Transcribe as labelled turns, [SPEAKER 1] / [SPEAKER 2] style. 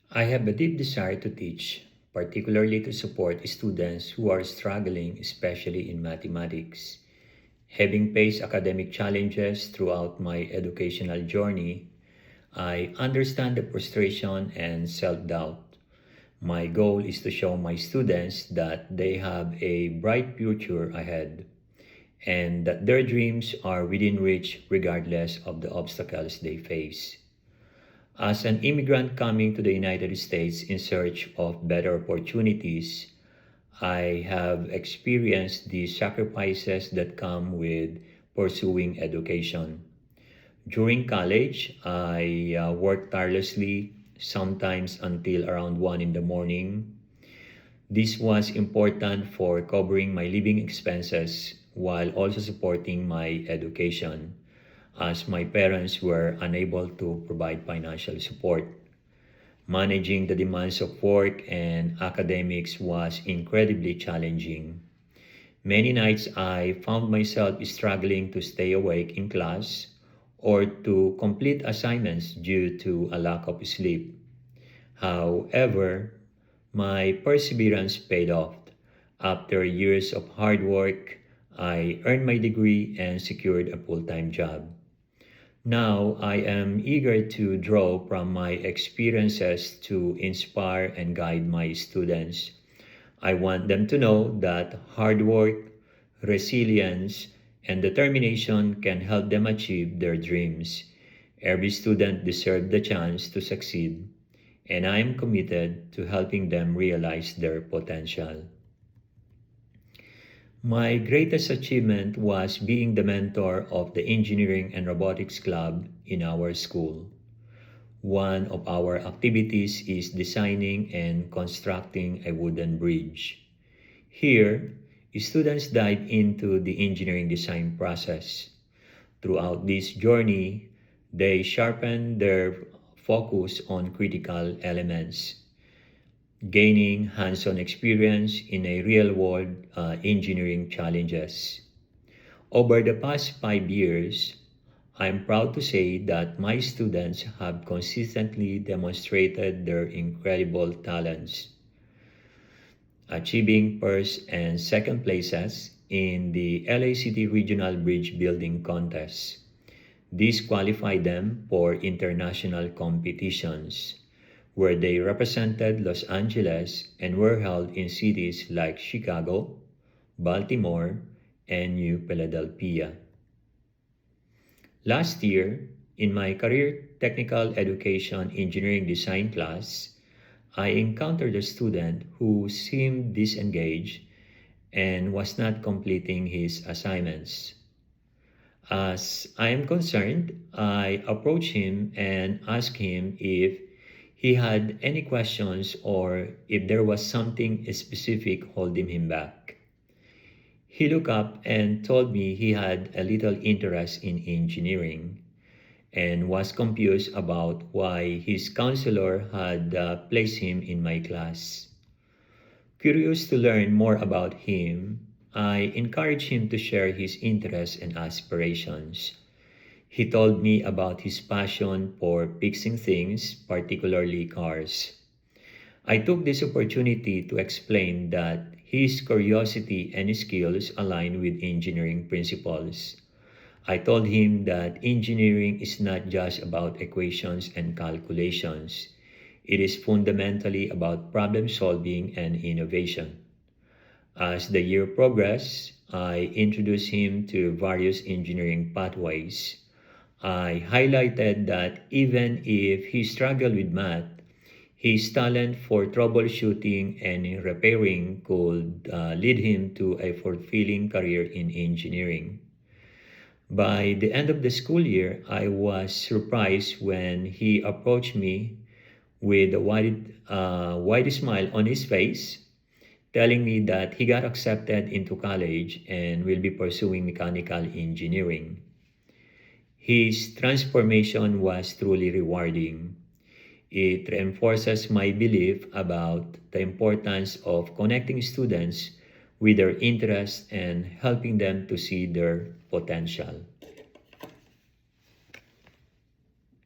[SPEAKER 1] I have a deep desire to teach, particularly to support students who are struggling, especially in mathematics. Having faced academic challenges throughout my educational journey, I understand the frustration and self doubt. My goal is to show my students that they have a bright future ahead and that their dreams are within reach regardless of the obstacles they face. As an immigrant coming to the United States in search of better opportunities, I have experienced the sacrifices that come with pursuing education. During college, I worked tirelessly, sometimes until around 1 in the morning. This was important for covering my living expenses while also supporting my education, as my parents were unable to provide financial support. Managing the demands of work and academics was incredibly challenging. Many nights I found myself struggling to stay awake in class or to complete assignments due to a lack of sleep. However, my perseverance paid off. After years of hard work, I earned my degree and secured a full-time job. Now I am eager to draw from my experiences to inspire and guide my students. I want them to know that hard work, resilience, and determination can help them achieve their dreams. Every student deserves the chance to succeed, and I am committed to helping them realize their potential. My greatest achievement was being the mentor of the Engineering and Robotics Club in our school. One of our activities is designing and constructing a wooden bridge. Here, students dive into the engineering design process. Throughout this journey, they sharpen their focus on critical elements, gaining hands-on experience in a real-world engineering challenges. Over the past 5 years, I'm proud to say that my students have consistently demonstrated their incredible talents, achieving first and second places in the LA City Regional Bridge Building Contest. This qualified them for international competitions, where they represented Los Angeles and were held in cities like Chicago, Baltimore, and New Philadelphia. Last year, in my career technical education engineering design class, I encountered a student who seemed disengaged and was not completing his assignments. As I am concerned, I approached him and asked him if he had any questions or if there was something specific holding him back. He looked up and told me he had a little interest in engineering and was confused about why his counselor had placed him in my class. Curious to learn more about him, I encouraged him to share his interests and aspirations. He told me about his passion for fixing things, particularly cars. I took this opportunity to explain that his curiosity and skills align with engineering principles. I told him that engineering is not just about equations and calculations. It is fundamentally about problem solving and innovation. As the year progressed, I introduced him to various engineering pathways. I highlighted that even if he struggled with math, his talent for troubleshooting and repairing could lead him to a fulfilling career in engineering. By the end of the school year, I was surprised when he approached me with a wide smile on his face, telling me that he got accepted into college and will be pursuing mechanical engineering. His transformation was truly rewarding. It reinforces my belief about the importance of connecting students with their interests and helping them to see their potential.